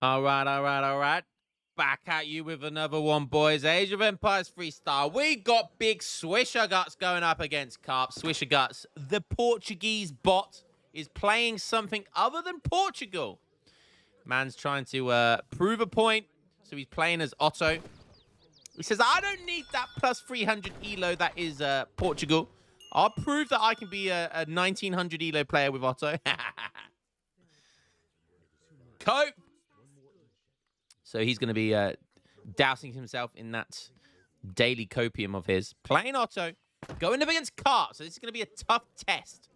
All right, all right, all right. Back at you with another one, boys. Age of Empires freestyle. We got big Swisher Guts going up against Carp. Swisher Guts, the Portuguese bot, is playing something other than Portugal. Man's trying to prove a point, so he's playing as Otto. He says, I don't need that plus 300 elo that is Portugal. I'll prove that I can be a 1900 elo player with Otto. Cope. So he's going to be dousing himself in that daily copium of his. Playing Otto, going up against Cart. So this is going to be a tough test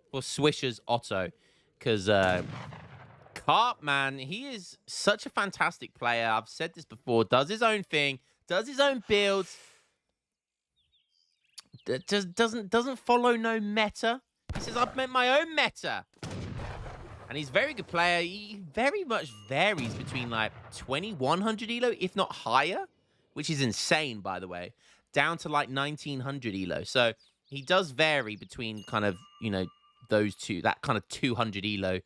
for Swisher's Otto. Because Cart, man, he is such a fantastic player. I've said this before. Does his own thing. Does his own builds. Doesn't follow no meta. He says, I've made my own meta. And he's a very good player. He very much varies between like 2100 elo, if not higher, which is insane, by the way, down to like 1900 elo. So he does vary between kind of, you know, those two, that kind of 200 elo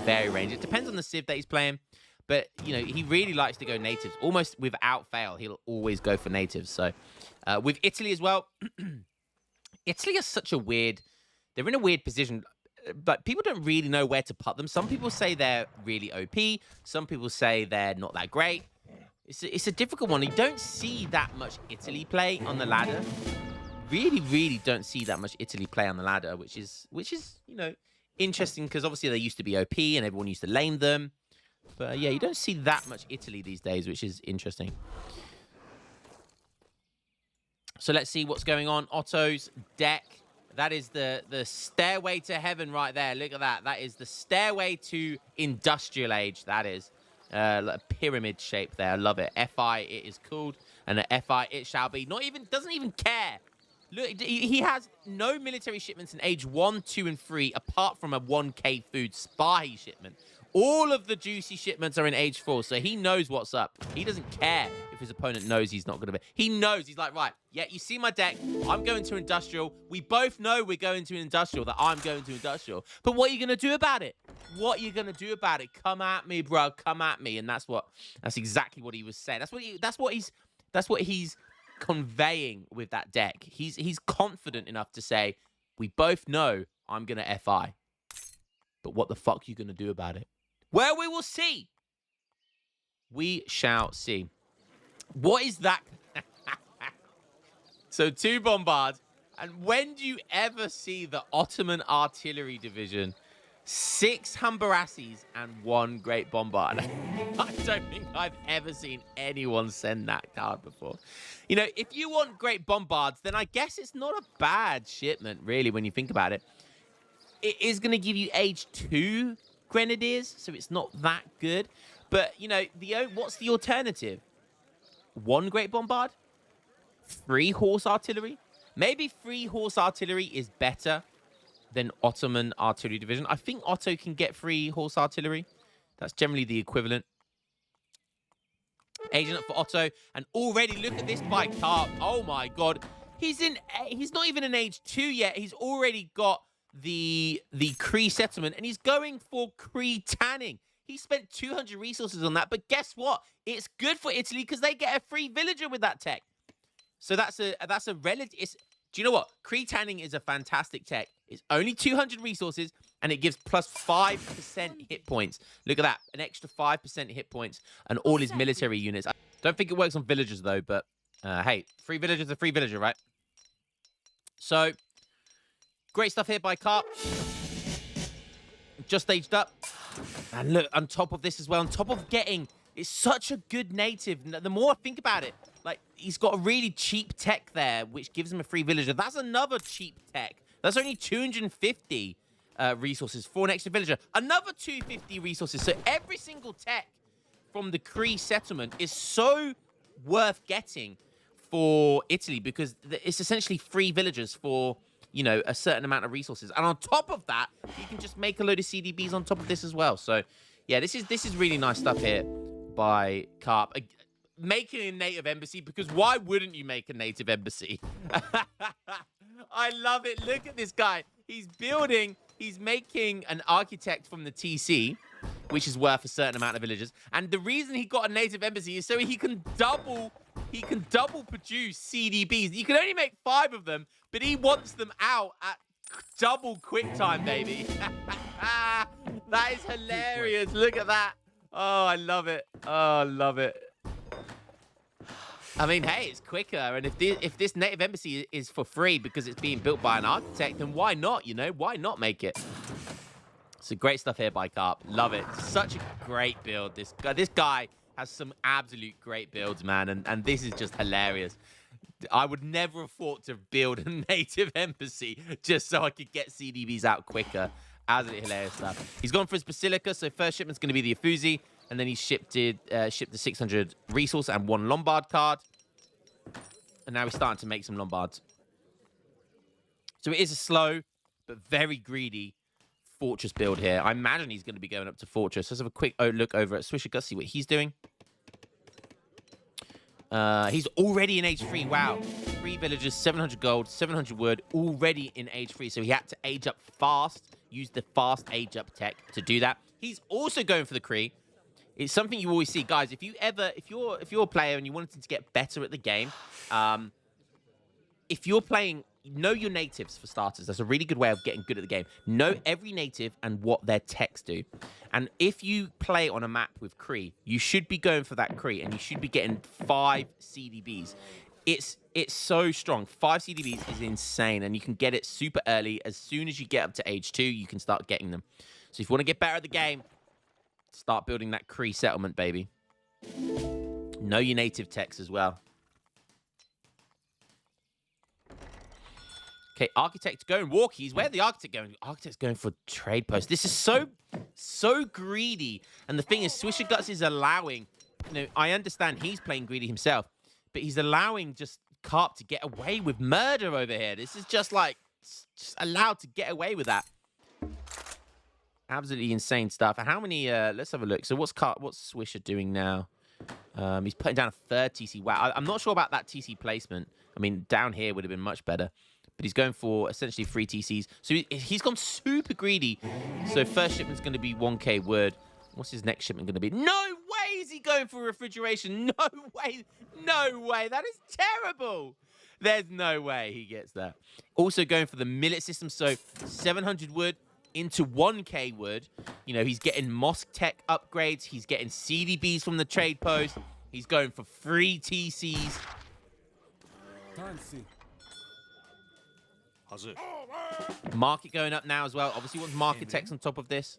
vary range. It depends on the civ that he's playing. But, you know, he really likes to go natives. Almost without fail, he'll always go for natives. So with Italy as well, Italy is such a weird, they're in a weird position. But people don't really know where to put them. Some people say they're really OP. Some people say they're not that great. It's a difficult one. You don't see that much Italy play on the ladder. Really don't see that much Italy play on the ladder, which is you know, interesting because obviously they used to be OP and everyone used to lame them. But yeah, you don't see that much Italy these days, which is interesting. So let's see what's going on. Otto's deck. That is the stairway to heaven right there. Look at that. That is the stairway to industrial age. That is like a pyramid shape there. I love it. FI it is called, and an FI it shall be. Doesn't even care. Look, he has no military shipments in age 1, 2, and 3, apart from a 1k food spy shipment. All of the juicy shipments are in age 4, so he knows what's up. He doesn't care if his opponent knows he's not going to be. He knows. He's like, right, yeah, you see my deck. I'm going to industrial. We both know we're going to industrial, that I'm going to industrial. But what are you going to do about it? What are you going to do about it? Come at me, bro. Come at me. And that's exactly what he was saying. That's what he's conveying with that deck. He's confident enough to say, we both know I'm going to FI. But what the fuck are you going to do about it? Well, we will see. We shall see. What is that? So 2 bombards. And when do you ever see the Ottoman artillery division? 6 Humbarassis and 1 Great Bombard. I don't think I've ever seen anyone send that card before. You know, if you want Great Bombards, then I guess it's not a bad shipment, really, when you think about it. It is going to give you age 2 Grenadiers, so it's not that good. But, you know, what's the alternative? 1 Great Bombard? 3 Horse Artillery? Maybe 3 Horse Artillery is better than Ottoman Artillery Division. I think Otto can get 3 Horse Artillery. That's generally the equivalent. Agent up for Otto. And already, look at this by Carp. Oh, my God. He's not even in age 2 yet. He's already got the Cree settlement, and he's going for Cree tanning. He spent 200 resources on that, but guess what? It's good for Italy because they get a free villager with that tech. So that's a relative. Do you know what? Cree tanning is a fantastic tech. It's only 200 resources, and it gives plus 5% hit points. Look at that, an extra 5% hit points, and all his military units. I don't think it works on villagers though, but hey, free villager's a free villager, right? So. Great stuff here by Carp. Just aged up. And look, on top of this as well, on top of getting, it's such a good native. The more I think about it, like, he's got a really cheap tech there, which gives him a free villager. That's another cheap tech. That's only 250 resources for an extra villager. Another 250 resources. So every single tech from the Cree settlement is so worth getting for Italy because it's essentially free villagers for, you know, a certain amount of resources. And on top of that, you can just make a load of CDBs on top of this as well. So, yeah, this is really nice stuff here by Carp. Making a native embassy, because why wouldn't you make a native embassy? I love it. Look at this guy. He's making an architect from the TC. which is worth a certain amount of villagers. And the reason he got a native embassy is so he can double produce CDBs. You can only make 5 of them, but he wants them out at double quick time, baby. That is hilarious. Look at that. Oh, I love it. Oh, I love it. I mean, hey, it's quicker. And if this native embassy is for free because it's being built by an architect, then why not, you know? Why not make it? So great stuff here by Carp. Love it. Such a great build. This guy has some absolute great builds, man. And this is just hilarious. I would never have thought to build a native embassy just so I could get CDBs out quicker. Absolutely hilarious stuff. He's gone for his Basilica. So first shipment's going to be the Ephusi. And then he shipped the 600 resource and 1 Lombard card. And now he's starting to make some Lombards. So it is a slow, but very greedy fortress build here. I imagine he's going to be going up to fortress. Let's have a quick look over at Swisher Gus, see what he's doing. He's already in age 3. Wow. 3 villagers, 700 gold, 700 wood, already in age 3. So he had to age up fast, use the fast age up tech to do that. He's also going for the Kree. It's something you always see, guys. If you're a player and you wanted to get better at the game, if you're playing, know your natives for starters. That's a really good way of getting good at the game. Know every native and what their techs do. And if you play on a map with Kree, you should be going for that Kree, and you should be getting 5 CDBs. It's so strong. 5 CDBs is insane, and you can get it super early. As soon as you get up to age 2, you can start getting them. So if you want to get better at the game, start building that Kree settlement, baby. Know your native techs as well. Okay, architect going walkies. Where's the architect going? The architect's going for trade post. This is so greedy. And the thing is, Swisher Guts is allowing, you know, I understand he's playing greedy himself, but he's allowing just Carp to get away with murder over here. This is just like, just allowed to get away with that. Absolutely insane stuff. And how many, let's have a look. So what's Swisher doing now? He's putting down a 3rd TC. Wow, I'm not sure about that TC placement. I mean, down here would have been much better. But he's going for essentially 3 TCs. So he's gone super greedy. So first shipment's going to be 1k wood. What's his next shipment going to be? No way is he going for refrigeration. No way. No way. That is terrible. There's no way he gets that. Also going for the millet system. So 700 wood into 1k wood. You know, he's getting mosque tech upgrades. He's getting CDBs from the trade post. He's going for 3 TCs. Market going up now as well. Obviously wants market techs on top of this.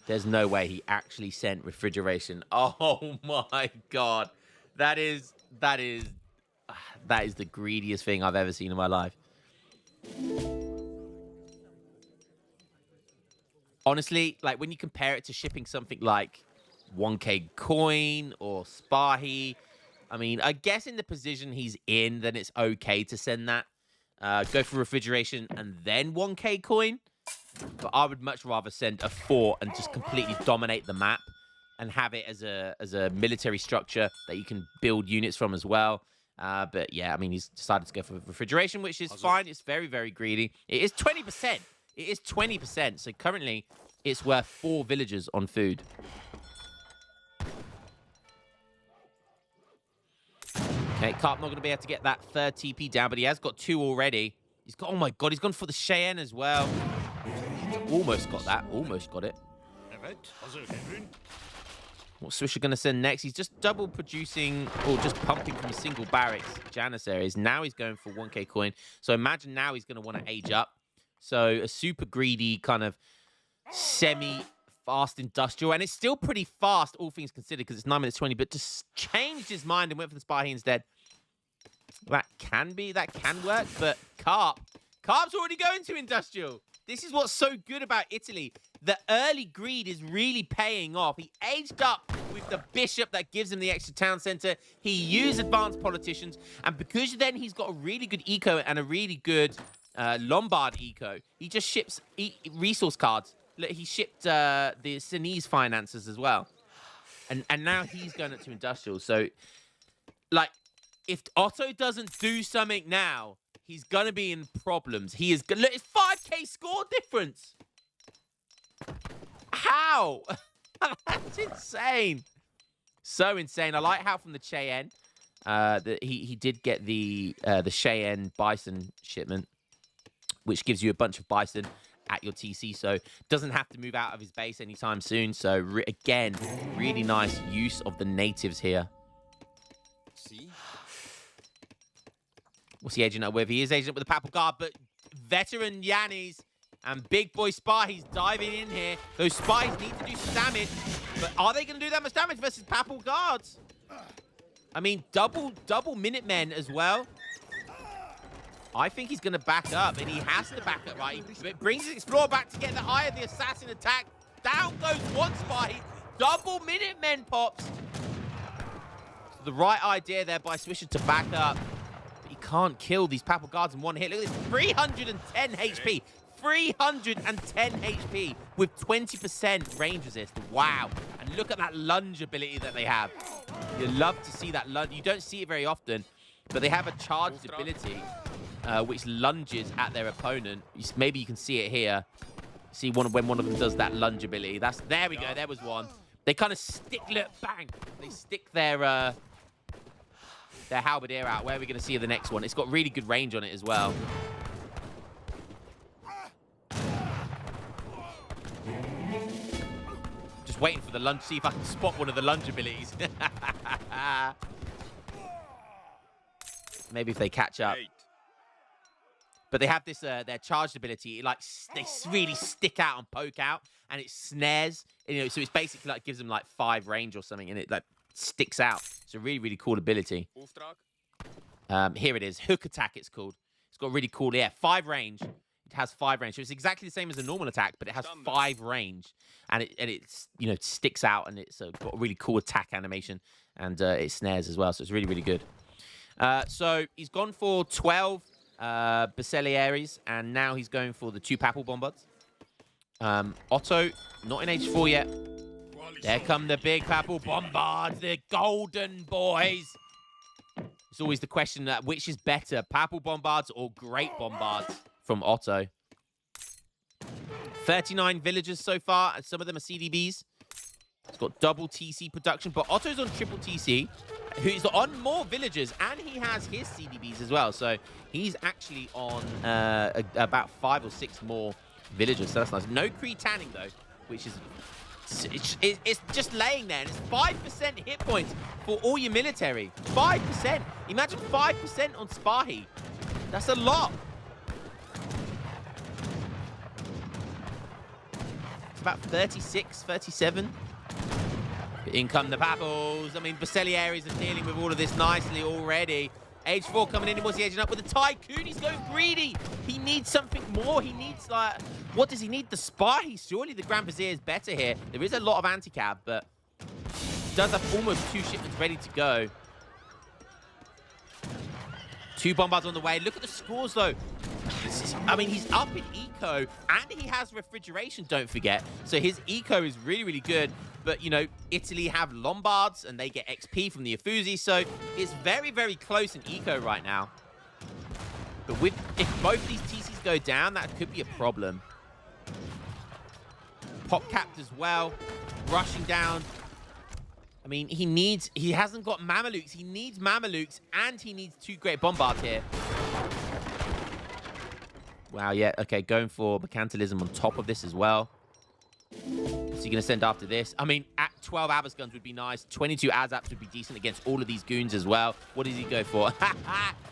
There's no way he actually sent refrigeration. Oh my god. That is the greediest thing I've ever seen in my life. Honestly, like when you compare it to shipping something like 1k coin or Spahi, I mean, I guess in the position he's in, then it's okay to send that. Go for refrigeration and then 1k coin. But I would much rather send a 4 and just completely dominate the map and have it as a military structure that you can build units from as well. But yeah, I mean, he's decided to go for refrigeration, which is fine. It's very, very greedy. It is 20%. It is 20%. So currently, it's worth 4 villagers on food. Okay, Carp not going to be able to get that 3rd TP down, but he has got 2 already. He's got, oh my god, he's gone for the Cheyenne as well. Almost got that. Almost got it. What's Swisher going to send next? He's just double producing or just pumping from a single barracks Janissaries. Now he's going for 1k coin. So imagine now he's going to want to age up. So a super greedy kind of semi-fast industrial. And it's still pretty fast, all things considered, because it's 9 minutes 20. But just changed his mind and went for the Spahi instead. That can work. But Carp's already going to industrial. This is what's so good about Italy. The early greed is really paying off. He aged up with the bishop that gives him the extra town center. He used advanced politicians. And because then he's got a really good eco and a really good Lombard eco, he just ships resource cards. Look, he shipped the Sinese finances as well. And now he's going up to industrial. So, like, if Otto doesn't do something now, he's going to be in problems. He is... Look, it's 5k score difference. How? That's insane. So insane. I like how from the Cheyenne, that he did get the Cheyenne bison shipment, which gives you a bunch of bison at your TC, so doesn't have to move out of his base anytime soon. So again, really nice use of the natives here. See? What's he aging up with? He is aging up with the Papal Guard, but veteran Yannis and big boy Sparhy's diving in here. Those Sparhy's need to do some damage, but are they going to do that much damage versus Papal Guards? I mean, double Minutemen as well. I think he's going to back up, and he has to back up, right? He brings his Explorer back to get the eye of the Assassin attack. Down goes one Sparhy. Double Minutemen pops. So the right idea there by Swisher to back up. But he can't kill these Papal Guards in one hit. Look at this, 310 HP. 310 HP with 20% range resist. Wow. And look at that lunge ability that they have. You love to see that lunge. You don't see it very often, but they have a charged ability which lunges at their opponent. Maybe you can see it here. See when one of them does that lunge ability. There we go. There was one. They kind of stick, look, bang. They stick their halberdier out. Where are we going to see the next one? It's got really good range on it as well. Just waiting for the lunge. See if I can spot one of the lunge abilities. Maybe if they catch up. But they have this, their charged ability. Like, they really stick out and poke out, and it snares. You know, so it's basically like gives them like 5 range or something, and it like sticks out. It's a really, really cool ability. Here it is, hook attack. It's called. It's got really cool. Yeah, 5 range. It has 5 range. So it's exactly the same as a normal attack, but it has 5 range, and it's you know sticks out, and it's got a really cool attack animation, and it snares as well. So it's really, really good. So he's gone for 12. Basilearies, and now he's going for the 2 Papal Bombards. Otto, not in H4 yet. There come the big Papal Bombards, the golden boys. It's always the question that which is better, Papal Bombards or Great Bombards from Otto. 39 villagers so far, and some of them are CDBs. It's got double TC production, but Otto's on triple TC, who's on more villagers, and he has his CDBs as well. So he's actually on about 5 or 6 more villagers. So that's nice. No Cree tanning, though, which is... It's just laying there, and it's 5% hit points for all your military. 5%. Imagine 5% on Sparhy. That's a lot. It's about 36, 37. In come the Papals. I mean, Basilearies are dealing with all of this nicely already. Age 4 coming in. What's he aging up with? The Tycoon. He's going greedy. He needs something more. He needs, like... What does he need? The Sparhy. Surely the Grand Vizier is better here. There is a lot of anti-cab, but... He does have almost 2 shipments ready to go. 2 bombards on the way. Look at the scores, though. I mean, he's up in eco, and he has refrigeration, don't forget. So his eco is really, really good. But, you know, Italy have Lombards, and they get XP from the Uffizi. So it's very, very close in eco right now. But if both these TCs go down, that could be a problem. Pop capped as well. Rushing down. I mean, he hasn't got Mamelukes. He needs Mamelukes, and he needs 2 Great Bombards here. Wow, yeah, okay, going for mercantilism on top of this as well. What's he going to send after this? I mean, at 12 Abbas guns would be nice. 22 Azaps would be decent against all of these goons as well. What does he go for?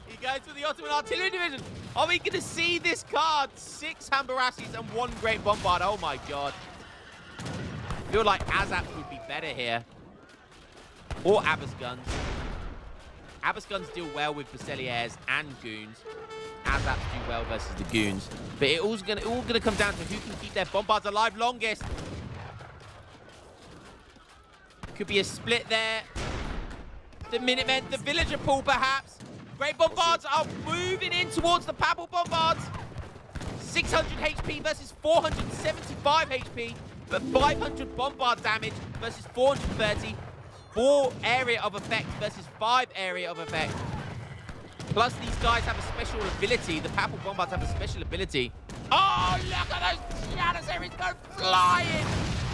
He goes for the Ottoman Artillery Division. Are we going to see this card? 6 Hambarassis and 1 Great Bombard. Oh, my God. I feel like Azaps would be better here. Or Abbas guns. Abbas guns deal well with Basilearies and goons. Azaps do well versus the goons. But it all's gonna come down to who can keep their bombards alive longest. Could be a split there. The Minutemen, the villager pool perhaps. Great Bombards are moving in towards the Papal Bombards. 600 HP versus 475 HP. But 500 bombard damage versus 430. 4 area of effect versus 5 area of effect. Plus, these guys have a special ability. The Papal Bombards have a special ability. Oh, look at those Janissaries go flying!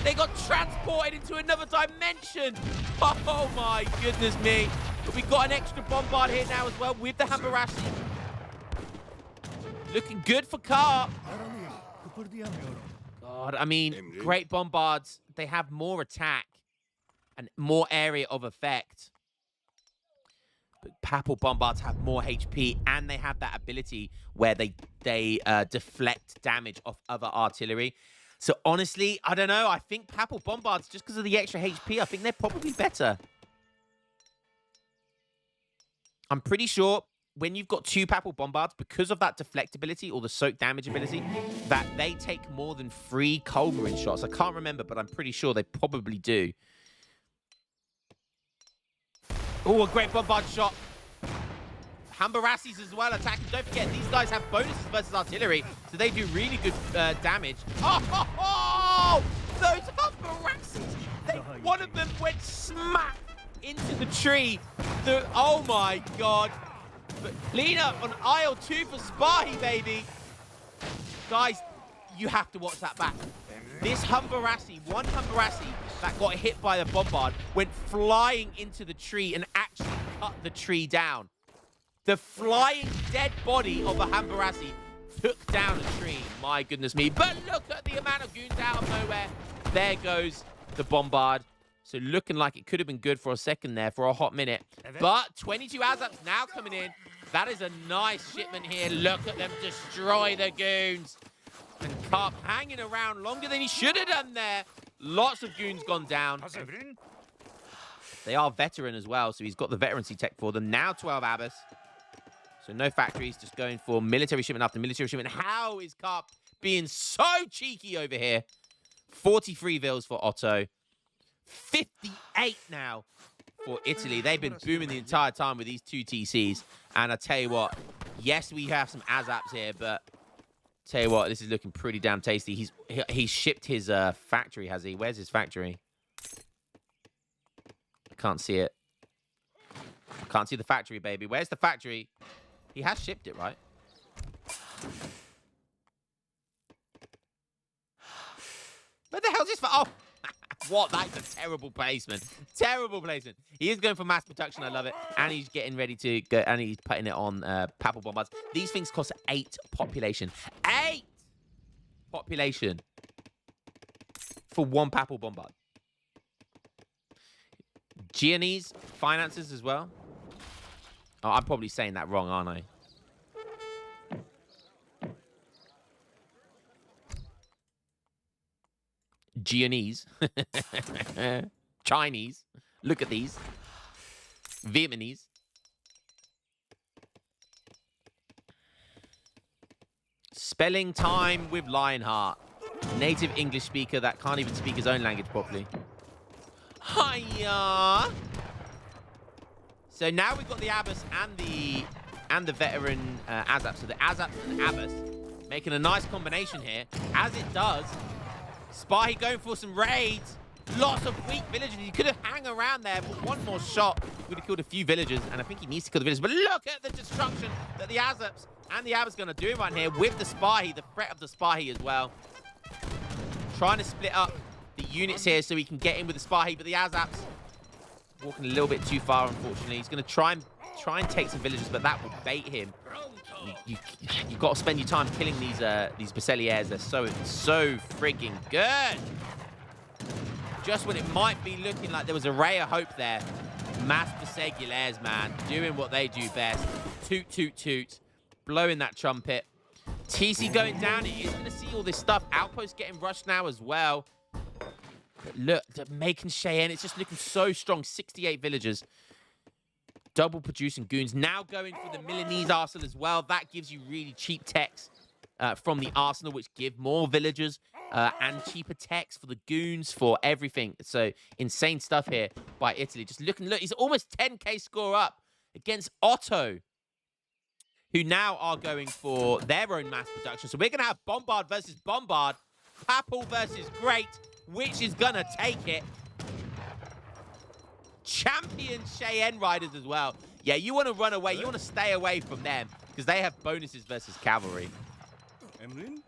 They got transported into another dimension. Oh my goodness me. But we got an extra bombard here now as well with the Hambarashi. Looking good for Carp. God, I mean, great bombards. They have more attack and more area of effect. But Papal Bombards have more HP, and they have that ability where they deflect damage off other artillery. So honestly, I don't know. I think Papal Bombards, just because of the extra HP, I think they're probably better. I'm pretty sure when you've got 2 Papal Bombards, because of that deflect ability or the soak damage ability, that they take more than 3 Culverin shots. I can't remember, but I'm pretty sure they probably do. Oh, a great bombard shot. Hambarassis as well attacking. Don't forget, these guys have bonuses versus artillery, so they do really good damage. Oh, those Hambarassis! One of them went smack into the tree. Oh my God. But Lena on aisle 2 for Spahi, baby. Guys, you have to watch that back. This Humbarassi, one Humbarassi that got hit by the bombard, went flying into the tree and actually cut the tree down. The flying dead body of a Humbarassi took down a tree. My goodness me. But look at the amount of goons out of nowhere. There goes the bombard. So looking like it could have been good for a second there, for a hot minute. But 22 ASAPs now coming in. That is a nice shipment here. Look at them destroy the goons. And Carp hanging around longer than he should have done there. Lots of goons gone down. They are veteran as well, so he's got the veterancy tech for them. Now 12 Abbas. So no factories, just going for military shipment after military shipment. How is Carp being so cheeky over here? 43 vills for Otto. 58 now for Italy. They've been booming the entire time with these 2 TCs. And I tell you what, yes, we have some ASAPs here, but tell you what, this is looking pretty damn tasty. He's shipped his factory, has he? Where's his factory? I can't see it. I can't see the factory, baby. Where's the factory? He has shipped it, right? Where the hell's this for? Oh! What? That's a terrible placement. Terrible placement. He is going for mass production. I love it. And he's getting ready to go. And he's putting it on Papal Bombards. These things cost 8 population. 8 population for 1 Papal Bombard. Gianese finances as well. Oh, I'm probably saying that wrong, aren't I? Gianese. Chinese. Look at these. Vietnamese. Spelling time with Lionheart. Native English speaker that can't even speak his own language properly. Hiya! So now we've got the Abbas and the veteran ASAP. So the ASAP and the Abbas making a nice combination here. As it does, Spahi going for some raids. Lots of weak villagers. He could have hung around there, but one more shot would have killed a few villagers. And I think he needs to kill the villagers. But look at the destruction that the ASAPs and the Abbas going to do right here with the Spahi, the threat of the Spahi as well. Trying to split up the units here so he can get in with the Spahi, but the ASAPs walking a little bit too far, unfortunately. He's going to try and take some villagers, but that will bait him. You've got to spend your time killing these Basileaires. They're so freaking good. Just when it might be looking like there was a ray of hope there, Mass Basileaires, man, doing what they do best. Toot, toot, toot. Blowing that trumpet. TC going down. He is going to see all this stuff. Outpost getting rushed now as well. But look, making Cheyenne, it's just looking so strong. 68 villagers. Double producing goons. Now going for the Milanese arsenal as well. That gives you really cheap techs from the arsenal, which give more villagers and cheaper techs for the goons, for everything. So insane stuff here by Italy. Just look, he's almost 10k score up against Otto, who now are going for their own mass production. So we're going to have Bombard versus Bombard. Papal versus Great. Which is going to take it? Champion Cheyenne Riders as well. Yeah, you want to run away. You want to stay away from them because they have bonuses versus Cavalry. Emlyn?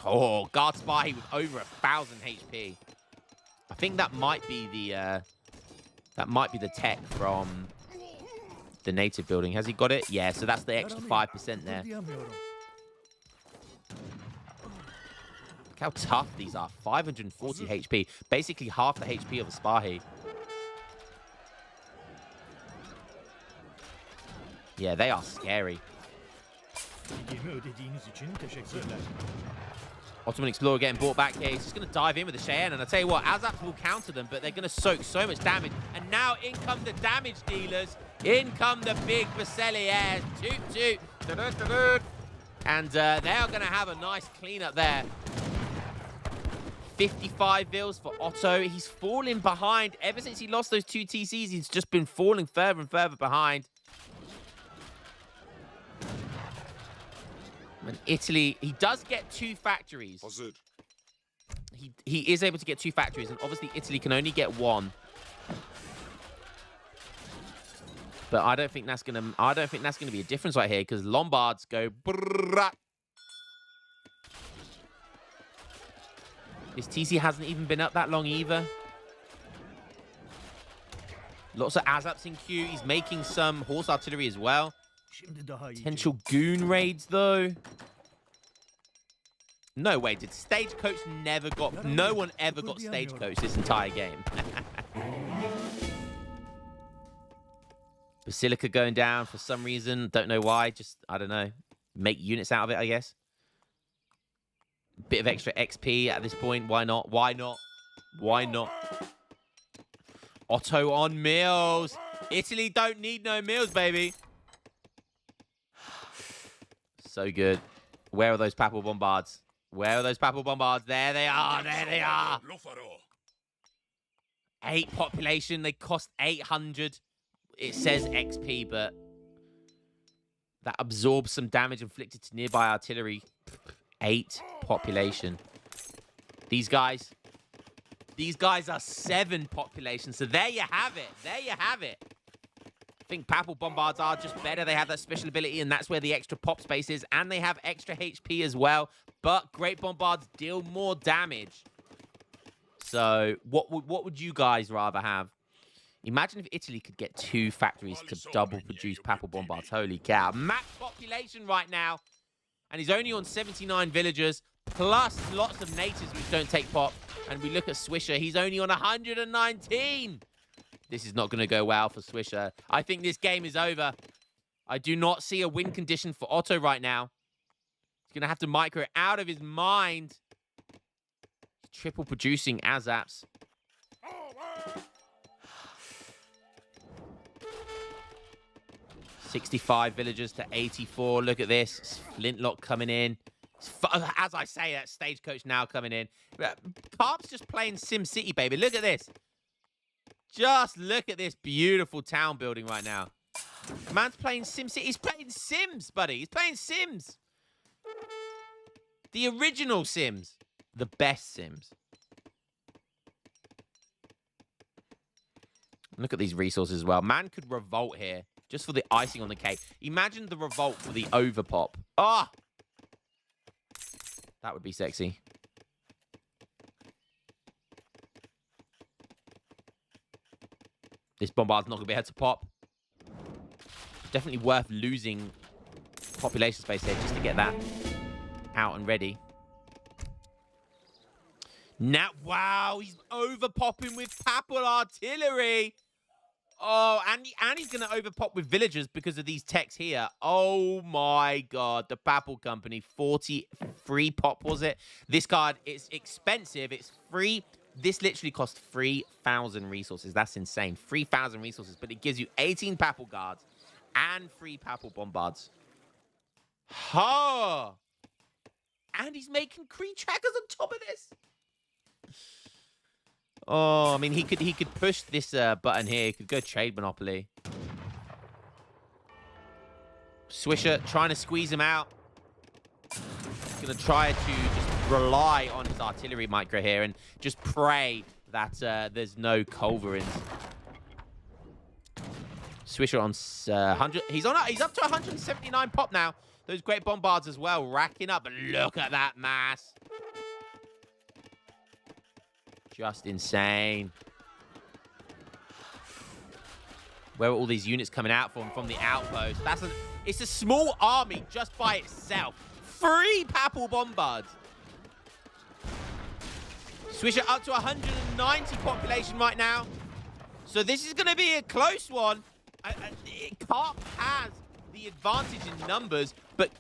Oh, Guard Spahi with over 1,000 HP. I think that might be the tech from the native building. Has he got it? Yeah, so that's the extra 5% there. Look how tough these are. 540 HP. Basically half the HP of a Spahi. Yeah, they are scary. Ottoman Explorer getting brought back here. He's just going to dive in with the Cheyenne. And I tell you what, Azaps will counter them, but they're going to soak so much damage. And now in come the damage dealers. In come the big Basileaires. Toot, toot. And they are going to have a nice cleanup there. 55 Vils for Otto. He's falling behind. Ever since he lost those 2 TCs, he's just been falling further and further behind. And Italy, he does get 2 factories. He is able to get 2 factories, and obviously Italy can only get 1. But I don't think that's gonna be a difference right here, because Lombards go brrrr. This TC hasn't even been up that long either. Lots of Azaps in queue. He's making some horse artillery as well. Potential goon raids, though. No way. Did Stagecoach never got... No one ever got Stagecoach this entire game. Basilica going down for some reason. Don't know why. Just, I don't know. Make units out of it, I guess. Bit of extra XP at this point. Why not? Why not? Why not? Otto on meals. Italy don't need no meals, baby. So good. Where are those Papal Bombards? Where are those Papal Bombards? There they are. There they are. 8 population. They cost 800. It says XP, but that absorbs some damage inflicted to nearby artillery. 8 population. These guys are 7 population. So there you have it. There you have it. I think Papal Bombards are just better. They have that special ability, and that's where the extra pop space is. And they have extra HP as well. But Great Bombards deal more damage. So what would you guys rather have? Imagine if Italy could get 2 factories to double produce Papal Bombards. Holy cow. Max population right now. And he's only on 79 villagers, plus lots of natives which don't take pop. And we look at Swisher. He's only on 119. This is not going to go well for Swisher. I think this game is over. I do not see a win condition for Otto right now. He's going to have to micro it out of his mind. Triple producing Azaps. 65 villagers to 84. Look at this. Flintlock coming in. As I say, that Stagecoach now coming in. Carp's just playing Sim City, baby. Look at this. Just look at this beautiful town building right now. Man's playing Sim City. He's playing Sims, buddy. He's playing Sims. The original Sims. The best Sims. Look at these resources as well. Man could revolt here. Just for the icing on the cake. Imagine the revolt for the overpop. Ah! That would be sexy. This Bombard's not going to be able to pop. Definitely worth losing population space here just to get that out and ready. Now, wow, he's overpopping with Papal artillery. Oh, and he's going to overpop with villagers because of these techs here. Oh, my God. The Papal Company, 40 free pop, was it? This card is expensive. It's free. This literally costs 3,000 resources. That's insane. 3,000 resources, but it gives you 18 Papal Guards and 3 Papal Bombards. Ha! And he's making Cree trackers on top of this. Oh, I mean, he could push this button here. He could go trade monopoly. Swisher trying to squeeze him out. He's going to try to just rely on his artillery micro here and just pray that there's no culverins. Swisher on 100. He's up to 179 pop now. Those Great Bombards as well, racking up. But look at that mass. Just insane. Where are all these units coming out from the outpost? It's a small army just by itself. 3 Papal Bombards. Swisher up to 190 population right now. So this is going to be a close one. Carp has the advantage in numbers, but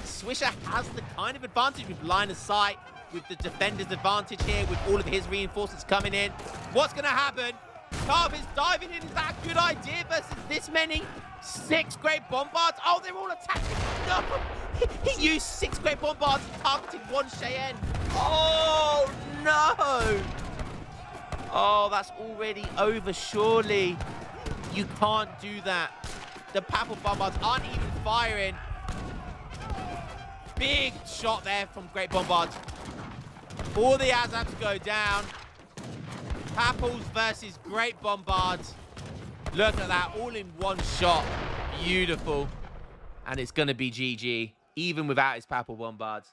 Swisher has the kind of advantage with line of sight, with the defender's advantage here, with all of his reinforcements coming in. What's going to happen? Carp is diving in. Is that a good idea versus this many? 6 Great Bombards. Oh, they're all attacking. No! He used 6 Great Bombards and targeted 1 Cheyenne. Oh, no! Oh, that's already over, surely. You can't do that. The Papal Bombards aren't even firing. Big shot there from Great Bombards. All the Azabs go down. Papals versus Great Bombards. Look at that, all in one shot. Beautiful. And it's going to be GG, even without his Papal Bombards.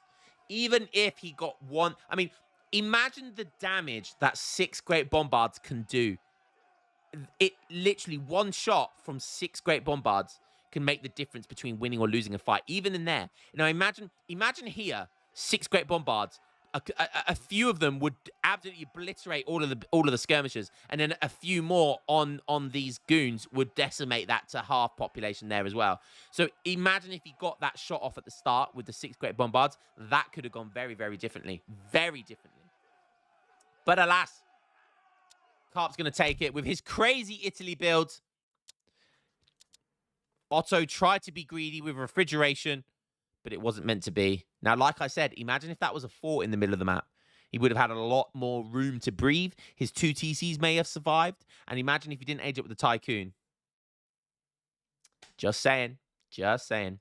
Even if he got one... I mean, imagine the damage that 6 Great Bombards can do. It literally, one shot from 6 Great Bombards can make the difference between winning or losing a fight, even in there. You know, imagine here, 6 Great Bombards. A few of them would absolutely obliterate all of the skirmishers, and then a few more on these goons would decimate that to half population there as well. So imagine if he got that shot off at the start with the 6 Great Bombards, that could have gone very, very differently. Very differently. But alas, Carp's going to take it with his crazy Italy build. Otto tried to be greedy with refrigeration, but it wasn't meant to be. Now, like I said, imagine if that was a fort in the middle of the map. He would have had a lot more room to breathe. His 2 TCs may have survived. And imagine if he didn't age up with the Tycoon. Just saying. Just saying.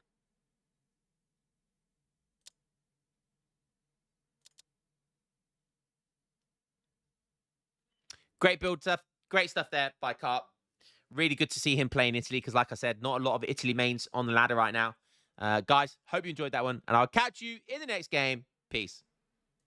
Great build stuff. Great stuff there by Carp. Really good to see him play in Italy because, like I said, not a lot of Italy mains on the ladder right now. Guys, hope you enjoyed that one, and I'll catch you in the next game. Peace.